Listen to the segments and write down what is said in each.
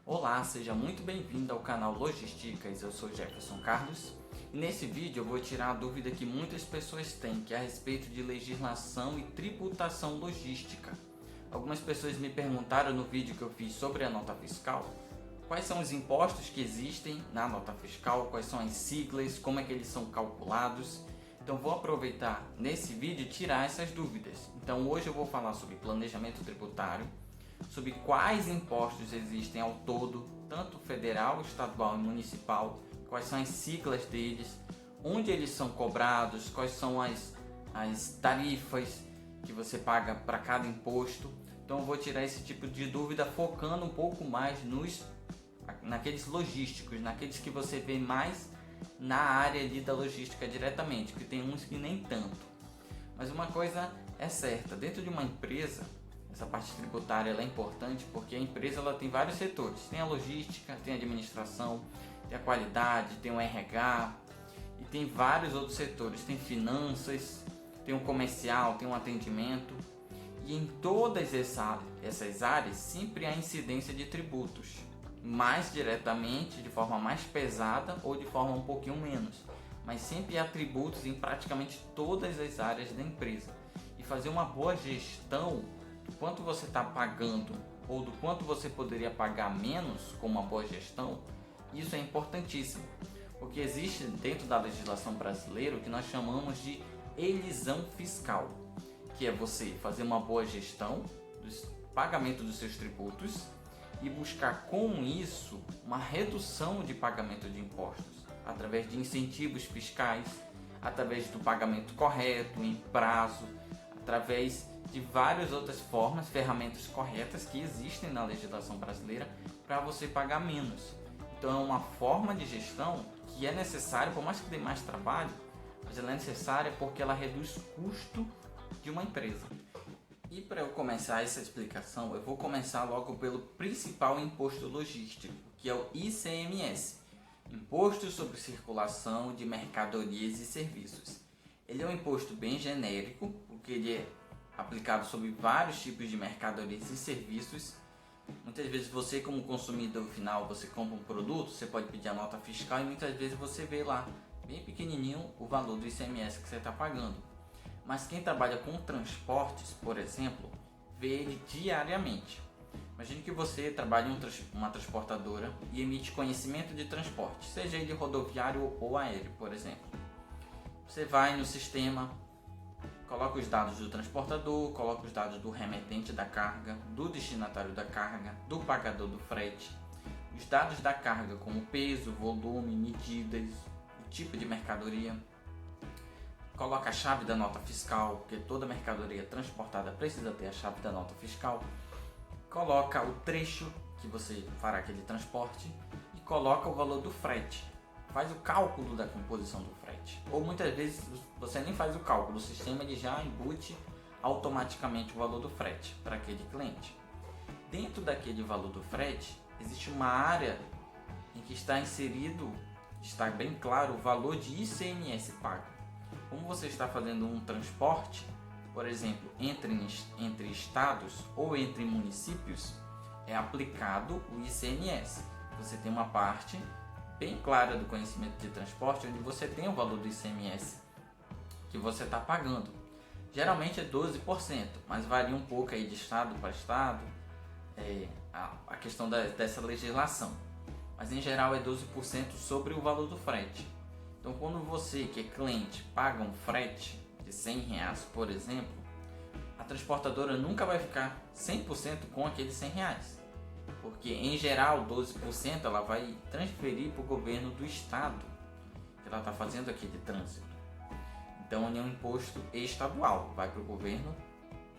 Olá, seja muito bem-vindo ao canal Logisticas, eu sou Jefferson Carlos e nesse vídeo eu vou tirar a dúvida que muitas pessoas têm, que é a respeito de legislação e tributação logística. Algumas pessoas me perguntaram no vídeo que eu fiz sobre a nota fiscal, quais são os impostos que existem na nota fiscal, quais são as siglas, como é que eles são calculados. Então vou aproveitar nesse vídeo e tirar essas dúvidas. Então hoje eu vou falar sobre planejamento tributário, sobre quais impostos existem ao todo, tanto federal, estadual e municipal, quais são as siglas deles, onde eles são cobrados, quais são as tarifas que você paga para cada imposto. Então eu vou tirar esse tipo de dúvida focando um pouco mais naqueles logísticos, naqueles que você vê mais na área ali da logística diretamente, porque tem uns que nem tanto. Mas uma coisa é certa, dentro de uma empresa, essa parte tributária ela é importante porque a empresa ela tem vários setores. Tem a logística, tem a administração, tem a qualidade, tem o RH e tem vários outros setores. Tem finanças, tem o comercial, tem o atendimento. E em todas essas áreas sempre há incidência de tributos. Mais diretamente, de forma mais pesada ou de forma um pouquinho menos. Mas sempre há tributos em praticamente todas as áreas da empresa. E fazer uma boa gestão do quanto você está pagando ou do quanto você poderia pagar menos com uma boa gestão, isso é importantíssimo, porque existe dentro da legislação brasileira o que nós chamamos de elisão fiscal, que é você fazer uma boa gestão do pagamento dos seus tributos e buscar com isso uma redução de pagamento de impostos, através de incentivos fiscais, através do pagamento correto, em prazo, através de várias outras formas, ferramentas corretas que existem na legislação brasileira para você pagar menos. Então é uma forma de gestão que é necessária, por mais que dê mais trabalho, mas ela é necessária porque ela reduz o custo de uma empresa. E para eu começar essa explicação, eu vou começar logo pelo principal imposto logístico, que é o ICMS, Imposto sobre Circulação de Mercadorias e Serviços. Ele é um imposto bem genérico, porque ele é aplicado sobre vários tipos de mercadorias e serviços. Muitas vezes você, como consumidor final, você compra um produto, você pode pedir a nota fiscal e muitas vezes você vê lá, bem pequenininho, o valor do ICMS que você está pagando. Mas quem trabalha com transportes, por exemplo, vê ele diariamente. Imagine que você trabalha em uma transportadora e emite conhecimento de transporte, seja ele rodoviário ou aéreo, por exemplo. Você vai no sistema, coloca os dados do transportador, coloca os dados do remetente da carga, do destinatário da carga, do pagador do frete, os dados da carga como peso, volume, medidas, o tipo de mercadoria. Coloca a chave da nota fiscal, porque toda mercadoria transportada precisa ter a chave da nota fiscal. Coloca o trecho que você fará aquele transporte e coloca o valor do frete. Faz o cálculo da composição do frete. Ou muitas vezes você nem faz o cálculo, o sistema ele já embute automaticamente o valor do frete para aquele cliente. Dentro daquele valor do frete, existe uma área em que está inserido, está bem claro, o valor de ICMS pago. Como você está fazendo um transporte, por exemplo, entre estados ou entre municípios, é aplicado o ICMS. Você tem uma parte bem clara do conhecimento de transporte, onde você tem o valor do ICMS que você está pagando. Geralmente é 12%, mas varia um pouco aí de estado para estado, a questão dessa legislação. Mas em geral é 12% sobre o valor do frete. Então quando você que é cliente paga um frete de R$100, por exemplo, a transportadora nunca vai ficar 100% com aqueles R$100. Porque em geral 12% ela vai transferir para o governo do estado que ela está fazendo aquele trânsito. Então ele é um imposto estadual, vai para o governo,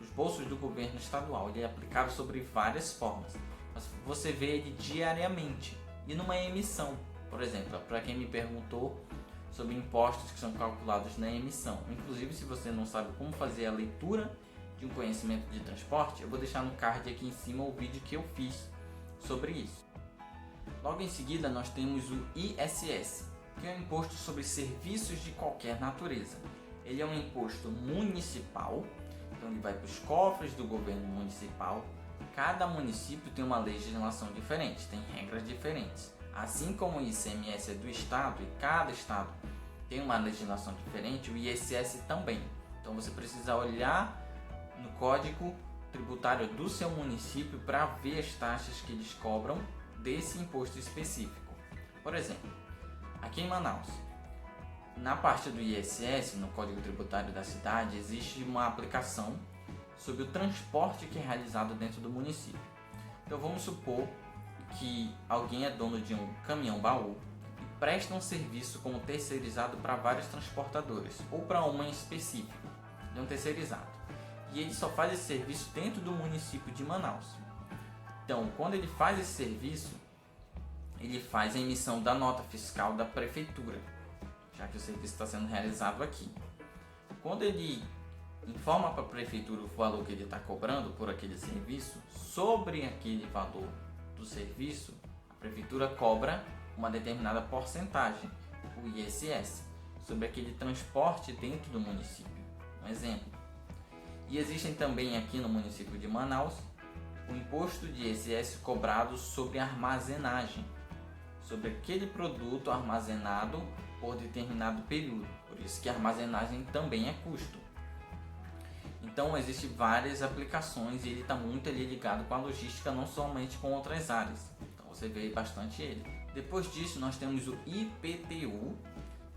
os bolsos do governo estadual. Ele é aplicado sobre várias formas, mas você vê ele diariamente e numa emissão. Por exemplo, para quem me perguntou sobre impostos que são calculados na emissão, inclusive se você não sabe como fazer a leitura de um conhecimento de transporte, eu vou deixar no card aqui em cima o vídeo que eu fiz sobre isso. Logo em seguida nós temos o ISS, que é um imposto sobre serviços de qualquer natureza. Ele é um imposto municipal, então ele vai para os cofres do governo municipal. Cada município tem uma legislação diferente, tem regras diferentes. Assim como o ICMS é do estado e cada estado tem uma legislação diferente, o ISS também. Então você precisa olhar no código tributário do seu município para ver as taxas que eles cobram desse imposto específico. Por exemplo, aqui em Manaus, na parte do ISS, no código tributário da cidade, existe uma aplicação sobre o transporte que é realizado dentro do município. Então vamos supor que alguém é dono de um caminhão-baú e presta um serviço como terceirizado para várias transportadoras ou para uma em específico, de um terceirizado. E ele só faz esse serviço dentro do município de Manaus. Então, quando ele faz esse serviço, ele faz a emissão da nota fiscal da prefeitura, já que o serviço está sendo realizado aqui. Quando ele informa para a prefeitura o valor que ele está cobrando por aquele serviço, sobre aquele valor do serviço, a prefeitura cobra uma determinada porcentagem, o ISS, sobre aquele transporte dentro do município. Um exemplo. E existem também aqui no município de Manaus o imposto de ISS cobrado sobre armazenagem, sobre aquele produto armazenado por determinado período. Por isso que a armazenagem também é custo. Então existem várias aplicações e ele está muito ali ligado com a logística, não somente com outras áreas. Então você vê bastante ele. Depois disso nós temos o IPTU,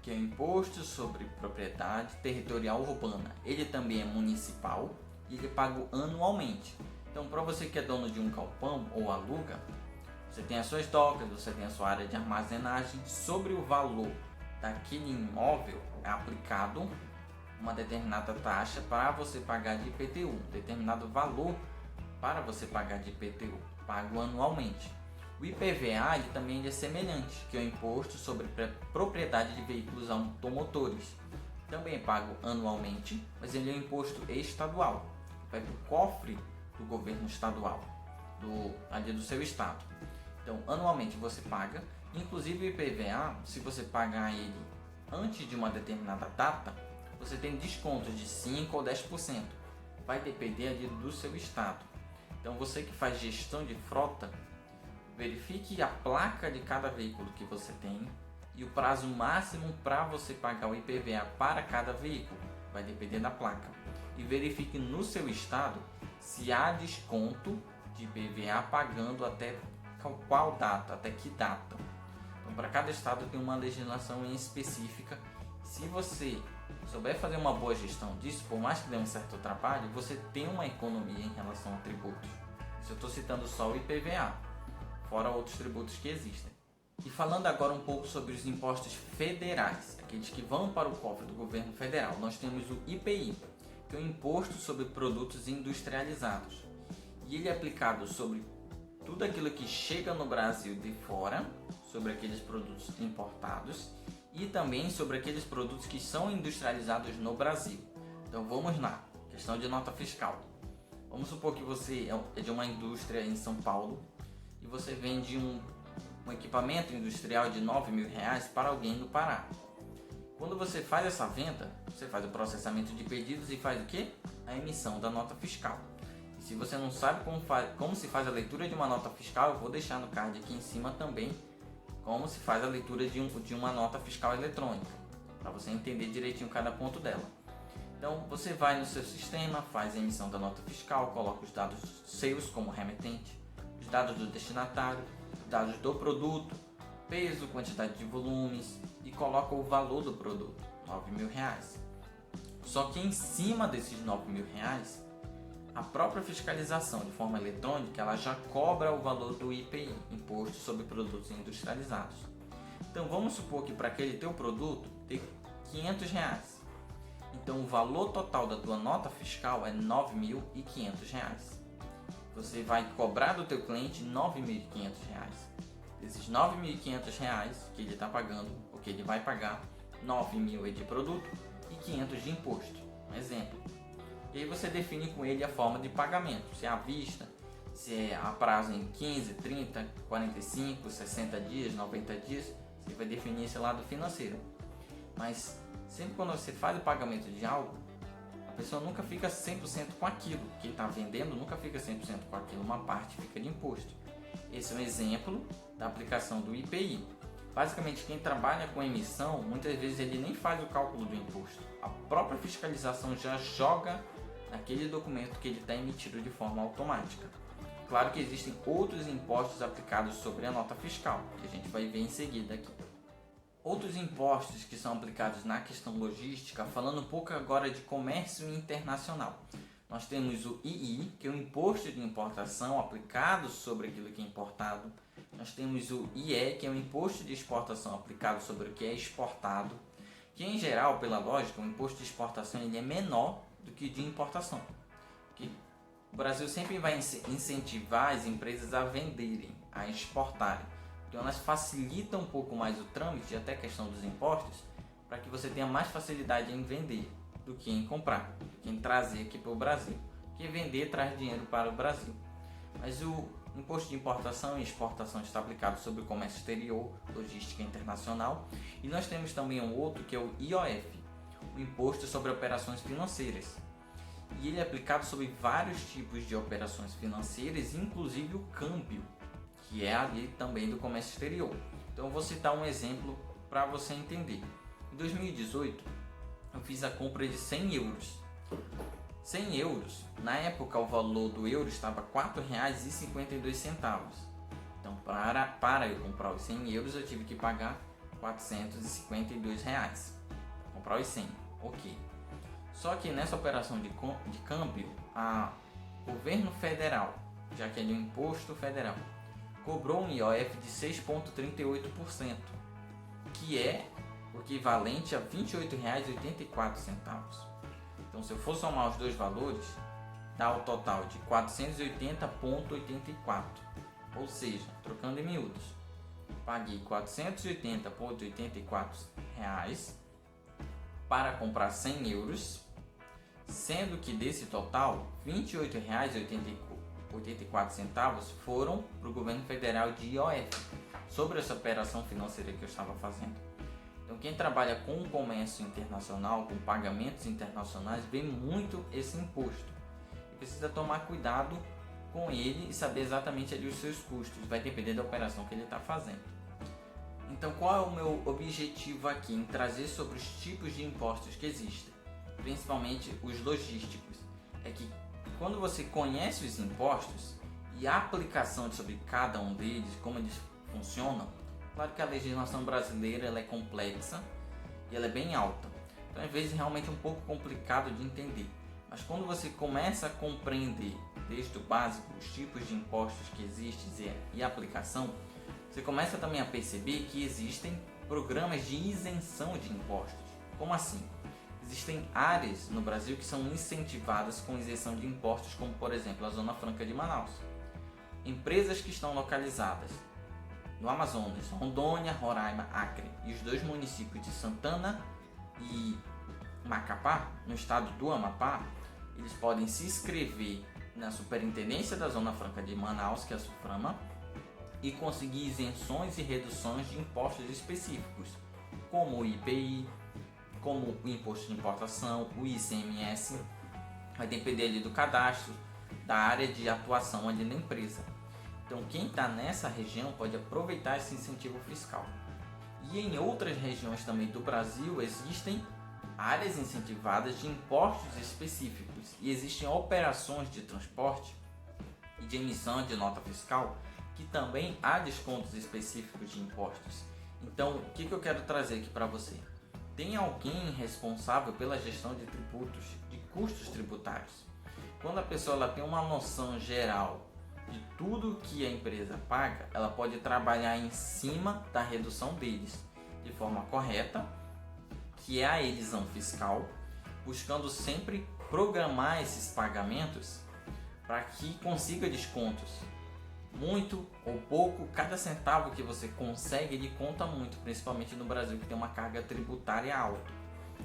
que é o Imposto sobre Propriedade Territorial Urbana. Ele também é municipal e ele é pago anualmente. Então para você que é dono de um galpão ou aluga, você tem as suas docas, você tem a sua área de armazenagem. Sobre o valor daquele imóvel é aplicado uma determinada taxa para você pagar de IPTU, determinado valor para você pagar de IPTU, pago anualmente. O IPVA ele também é semelhante, que é o Imposto sobre Propriedade de Veículos Automotores. Também é pago anualmente, mas ele é um imposto estadual, vai para o cofre do governo estadual, ali do seu estado. Então, anualmente você paga, inclusive o IPVA, se você pagar ele antes de uma determinada data, você tem descontos de 5% ou 10%. Vai depender ali do seu estado. Então você que faz gestão de frota, verifique a placa de cada veículo que você tem e o prazo máximo para você pagar o IPVA para cada veículo. Vai depender da placa. E verifique no seu estado se há desconto de IPVA pagando até qual data, até que data. Então para cada estado tem uma legislação em específica. Se você souber fazer uma boa gestão disso, por mais que dê um certo trabalho, você tem uma economia em relação a tributos. Isso eu estou citando só o IPVA, fora outros tributos que existem. E falando agora um pouco sobre os impostos federais, aqueles que vão para o cofre do governo federal, nós temos o IPI, que é o Imposto sobre Produtos Industrializados. E ele é aplicado sobre tudo aquilo que chega no Brasil de fora, sobre aqueles produtos importados, e também sobre aqueles produtos que são industrializados no Brasil. Então vamos lá, questão de nota fiscal. Vamos supor que você é de uma indústria em São Paulo e você vende um equipamento industrial de R$9.000 para alguém no Pará. Quando você faz essa venda, você faz o processamento de pedidos e faz o quê? A emissão da nota fiscal. E se você não sabe como se faz a leitura de uma nota fiscal, eu vou deixar no card aqui em cima também como se faz a leitura de uma nota fiscal eletrônica, para você entender direitinho cada ponto dela. Então você vai no seu sistema, faz a emissão da nota fiscal, coloca os dados seus como remetente, os dados do destinatário, os dados do produto, peso, quantidade de volumes e coloca o valor do produto, R$9.000. Só que em cima desses R$9.000, a própria fiscalização de forma eletrônica ela já cobra o valor do IPI, Imposto sobre Produtos Industrializados. Então vamos supor que para aquele teu produto tem R$500. Então o valor total da tua nota fiscal é R$9.500. Você vai cobrar do teu cliente R$9.500. Desses R$9.500 que ele está pagando, o que ele vai pagar, 9.000 é de produto e 500 de imposto. Um exemplo. E aí você define com ele a forma de pagamento, se é à vista, se é a prazo em 15, 30, 45, 60 dias, 90 dias, você vai definir esse lado financeiro. Mas sempre quando você faz o pagamento de algo, a pessoa nunca fica 100% com aquilo. Quem está vendendo nunca fica 100% com aquilo, uma parte fica de imposto. Esse é um exemplo da aplicação do IPI. Basicamente, quem trabalha com emissão, muitas vezes ele nem faz o cálculo do imposto. A própria fiscalização já joga naquele documento que ele está emitido de forma automática. Claro que existem outros impostos aplicados sobre a nota fiscal, que a gente vai ver em seguida aqui. Outros impostos que são aplicados na questão logística, falando um pouco agora de comércio internacional. Nós temos o II, que é o Imposto de Importação aplicado sobre aquilo que é importado. Nós temos o IE, que é o Imposto de Exportação aplicado sobre o que é exportado. Que em geral, pela lógica, o imposto de exportação ele é menor do que o de importação. Okay? O Brasil sempre vai incentivar as empresas a venderem, a exportarem. Então elas facilitam um pouco mais o trâmite, até a questão dos impostos, para que você tenha mais facilidade em vender do que em comprar, do que em trazer aqui para o Brasil. Porque vender traz dinheiro para o Brasil. Mas o imposto de importação e exportação está aplicado sobre o comércio exterior, logística internacional. E nós temos também um outro que é o IOF, o Imposto sobre Operações Financeiras. E ele é aplicado sobre vários tipos de operações financeiras, inclusive o câmbio, que é ali também do comércio exterior. Então eu vou citar um exemplo para você entender. Em 2018, eu fiz a compra de 100 euros. 100 euros, na época o valor do euro estava R$ 4,52. Então para eu comprar os 100 euros eu tive que pagar R$ 452. Comprar os 100, ok. Só que nessa operação de câmbio, o governo federal, já que ele é um imposto federal, cobrou um IOF de 6,38%, que é o equivalente a R$ 28,84. Então, se eu for somar os dois valores, dá o total de 480,84. Ou seja, trocando em miúdos, paguei R$ 480,84 para comprar 100 euros, sendo que desse total, R$ 28,84 foram para o governo federal de IOF, sobre essa operação financeira que eu estava fazendo. Então quem trabalha com comércio internacional, com pagamentos internacionais, vê muito esse imposto. E precisa tomar cuidado com ele e saber exatamente ali os seus custos. Vai depender da operação que ele está fazendo. Então qual é o meu objetivo aqui em trazer sobre os tipos de impostos que existem? Principalmente os logísticos. É que quando você conhece os impostos e a aplicação sobre cada um deles, como eles funcionam, claro que a legislação brasileira ela é complexa e ela é bem alta. Então às vezes realmente é um pouco complicado de entender. Mas quando você começa a compreender desde o básico os tipos de impostos que existem e a aplicação, você começa também a perceber que existem programas de isenção de impostos. Como assim? Existem áreas no Brasil que são incentivadas com isenção de impostos, como por exemplo a Zona Franca de Manaus. Empresas que estão localizadas no Amazonas, Rondônia, Roraima, Acre e os dois municípios de Santana e Macapá, no estado do Amapá, eles podem se inscrever na Superintendência da Zona Franca de Manaus, que é a SUFRAMA, e conseguir isenções e reduções de impostos específicos, como o IPI, como o Imposto de Importação, o ICMS, vai depender ali do cadastro, da área de atuação ali na empresa. Então quem está nessa região pode aproveitar esse incentivo fiscal. E em outras regiões também do Brasil existem áreas incentivadas de impostos específicos e existem operações de transporte e de emissão de nota fiscal que também há descontos específicos de impostos. Então o que eu quero trazer aqui para você? Tem alguém responsável pela gestão de tributos, de custos tributários. Quando a pessoa ela tem uma noção geral de tudo que a empresa paga, ela pode trabalhar em cima da redução deles de forma correta, que é a elisão fiscal, buscando sempre programar esses pagamentos para que consiga descontos. Muito ou pouco, cada centavo que você consegue, ele conta muito, principalmente no Brasil que tem uma carga tributária alta.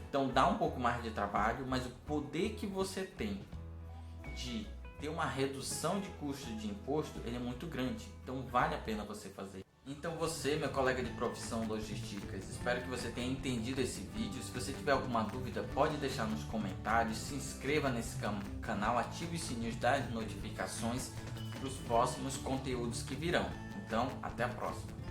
Então dá um pouco mais de trabalho, mas o poder que você tem de ter uma redução de custo de imposto, ele é muito grande. Então vale a pena você fazer. Então você, meu colega de profissão logísticas, espero que você tenha entendido esse vídeo. Se você tiver alguma dúvida, pode deixar nos comentários, se inscreva nesse canal, ative os sininhos das notificações para os próximos conteúdos que virão. Então, até a próxima!